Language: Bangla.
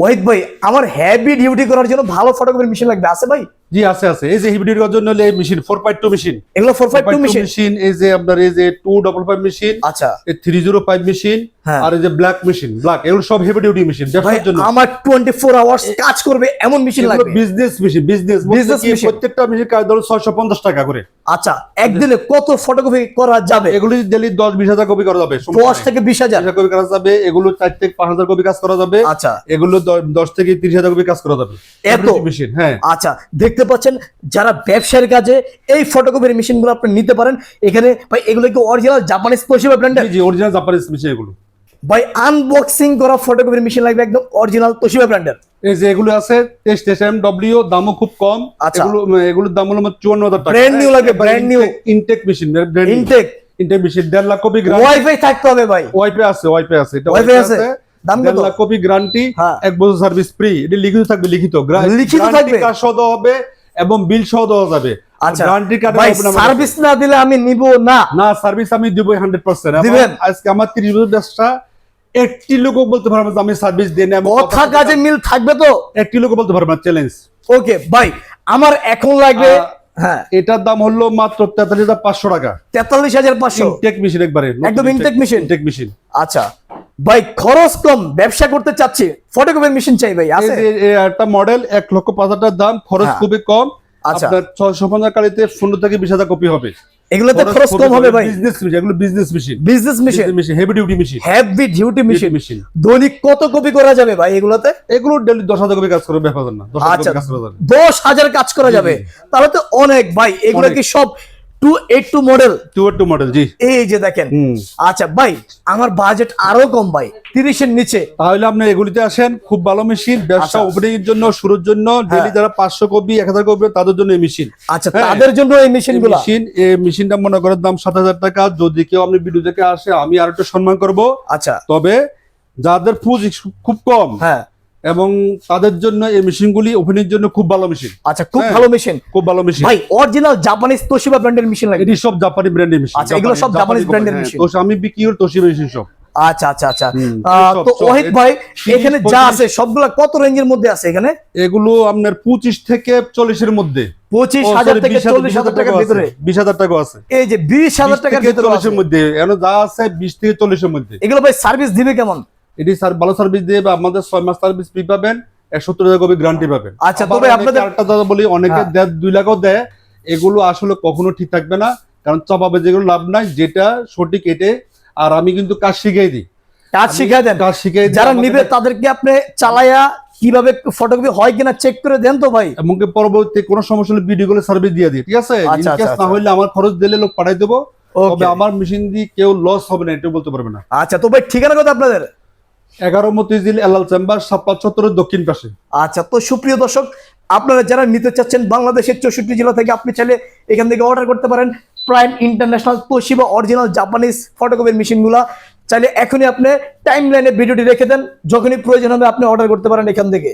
ওয়াহিদ ভাই, আমার হেভি ডিউটি করার জন্য ভালো ফটোকপির মেশিন লাগবে, আছে ভাই? জি আছে আছে, এই যে হেভি ডিউটি করার জন্য এই মেশিন 4.2 মেশিন, এগুলো 452 মেশিন। মেশিন, এই যে আপনার এই যে 255 মেশিন, আচ্ছা, এই 305 মেশিন, হ্যাঁ। আর এই যে ব্ল্যাক মেশিন, ব্ল্যাক, এগুলো সব হেভি ডিউটি মেশিন ভাই ব্যবসার জন্য। আমার 24 আওয়ার্স কাজ করবে এমন মেশিন লাগবে। Business machine, business machine. প্রত্যেকটা মেশিন কাজ ধরো 650 টাকা করে। আচ্ছা, একদিনে কত ফটোকপি করা যাবে? এগুলো ডেইলি 10-20 হাজার কপি করা যাবে, 10 থেকে 20,000 কপি করা যাবে। এগুলো 4 থেকে 5,000 কপি কাজ করা যাবে। আচ্ছা, এগুলো 10 থেকে 30,000 কপি কাজ করা যাবে এত মেশিন। হ্যাঁ, আচ্ছা, দেখতে পাচ্ছেন যারা ব্যবসার কাজে এই ফটোকপির মেশিনগুলো আপনি নিতে পারেন এখানে। ভাই এগুলো কি অরিজিনাল জাপানিজ তোশিবা ব্র্যান্ডের? জি অরিজিনাল জাপানিজ মেশিন এগুলো। ভাই আনবক্সিং করা ফটোকপির মেশিন লাগবে একদম অরিজিনাল তোশিবা ব্র্যান্ডের। এই যে এগুলো আছে টেস্ট এমডব্লিউ, দামও খুব কম। আচ্ছা, এগুলোর দাম হলো 54,000 টাকা। ব্র্যান্ড নিউ লাগবে, brand new intake machine, intake machine 1.5 lakh copy guarantee. Wifi থাকতে হবে ভাই। ওয়াইফাই আছে, ওয়াইফাই আছে, এটা ওয়াইফাই আছে। দাম কত? 1.5 লাখ কপি গ্যারান্টি, হ্যাঁ। 1 বছর সার্ভিস ফ্রি। এটা লিখিত থাকবে, লিখিত থাকবে, কার্ড সহ দেওয়া হবে এবং বিল সহ দেওয়া যাবে। আচ্ছা, গ্যারান্টি কার্ড ভাই সার্ভিস না দিলে আমি নিব না। না, সার্ভিস আমি দিব 100%। দিবেন? আজকে আমার 30 বছর ব্যবসা, একটি লোক বলতে পারবে না আমি সার্ভিস দেই না। কথা কাজে মিল থাকবে তো? একটি লোক বলতে পারবে না, চ্যালেঞ্জ। ওকে ভাই, আমার এখন লাগবে, হ্যাঁ, এটার দাম হলো মাত্র 43,500 টাকা। 43,500 ইনটেক মেশিন, একবারে একদম ইনটেক মেশিন। Intake machine. আচ্ছা ভাই, খরচ কম, ব্যবসা করতে চাচ্ছি, ফটোকপির মেশিন চাই ভাই, আছে? এই একটা মডেল 1,05,000 টাকার দাম, খরচ হ্যাঁ। খুবই কম। আচ্ছা, আপনার 650 কালিতে 15 থেকে 20,000 কপি হবে। এগুলোতে খরচ কম হবে ভাই। বিজনেস মেশিন, এগুলো business machine, business machine, heavy duty machine, heavy duty machine. Machine. দৈনিক কত কপি করা যাবে ভাই এগুলোতে? এগুলো ডেইলি 10,000 কপি কাজ করবে, ব্যাপার না। 10,000 আচ্ছা, কপি কাজ করা যাবে। 10,000 কাজ করা যাবে, তাহলে তো অনেক ভাই। এগুলো কি সব 282 মডেল? 282 মডেল, জি। এই যে দেখেন। আচ্ছা ভাই, আমার বাজেট আরো কম ভাই, 30 এর নিচে। তাহলে আপনি এগুলিতে আসেন, খুব ভালো মেশিন, ব্যবসা ওপেনিং এর জন্য, শুরুর জন্য। ডেইলি যারা 500 কপি 1,000 কপি তাদের জন্য এই মেশিন। আচ্ছা, তাদের জন্য এই মেশিনগুলো। এই মেশিনটা মনে করেন দাম 7,000 টাকা। যদি কেউ আপনি ভিডিও দেখে আসে, আমি আর একটু সম্মান করব। আচ্ছা, তবে যাদের পুঁজি খুব কম, হ্যাঁ, এবং তাদের জন্য এই মেশিনগুলি ওপেনিং জন্য খুব ভালো মেশিন। আচ্ছা, খুব ভালো মেশিন, খুব ভালো মেশিন ভাই। অরিজিনাল জাপানিজ তোশিবা ব্র্যান্ডের মেশিন লাগে? এটি সব জাপানি ব্র্যান্ডের মেশিন। আচ্ছা, এগুলো সব জাপানিজ ব্র্যান্ডের মেশিন। তো আমি বিক্রি করি তোশিবা মেশিন সব। আচ্ছা আচ্ছা আচ্ছা। তো ওয়াহিদ ভাই, এখানে যা আছে সবগুলা কত রেঞ্জের মধ্যে আছে এখানে? এগুলো আপনার 25 থেকে 40 এর মধ্যে। 25,000 থেকে 40,000 টাকার ভিতরে। 20,000 টাকা আছে। এই যে 20,000 টাকার ভিতরে 40 এর মধ্যে, এখানে যা আছে 20 থেকে 40 এর মধ্যে। এগুলো ভাই সার্ভিস দিবে কেমন? এটি ভালো সার্ভিস দিয়ে, বা আমাদের 6 মাস সার্ভিস ফ্রি পাবেন, 170,000 কপি গ্যারান্টি পাবেন। আচ্ছা, তবে আপনাদের আরেকটা কথা বলি, অনেকে 2 লাখও দেয়, এগুলো আসলে কখনো ঠিক থাকবে না। কারণ চাপাবে যেগুলো লাভ নাই, যেটা সঠিক এটে। আর আমি কিন্তু কাজ শিখিয়ে দিই, কাজ শিখিয়ে দেন। কাজ শিখিয়ে দিই। যারা নিবে তাদেরকে আপনি চালায়া কিভাবে ফটোকপি হয় কিনা চেক করে দেন তো ভাই? এমনকি পরবর্তী কোনো সমস্যা হলে ভিডিও গুলো সার্ভিস দিয়ে দিই, ঠিক আছে? আচ্ছা, ইনকেস না হলে আমার খরচ দিলে লোক পাঠাই দেবো। তবে আমার মেশিন দিয়ে কেউ লস হবে না, এটা বলতে পারবে না। আচ্ছা, তো ভাই ঠিকানা কথা আপনাদের? 11 মতিঝিল এলাল চেম্বার, সাপ্পাত চত্বরের দক্ষিণ পাশে। আচ্ছা, তো সুপ্রিয় দর্শক, আপনারা যারা নিতে চাচ্ছেন বাংলাদেশের 64 জেলা থেকে, আপনি চাইলে এখান থেকে অর্ডার করতে পারেন prime international Toshiba original Japanese ফটোকপির মেশিনগুলা। চাইলে এখনই আপনি টাইম লাইনে ভিডিওটি রেখে দেন, যখনই প্রয়োজন হবে আপনি অর্ডার করতে পারেন এখান থেকে।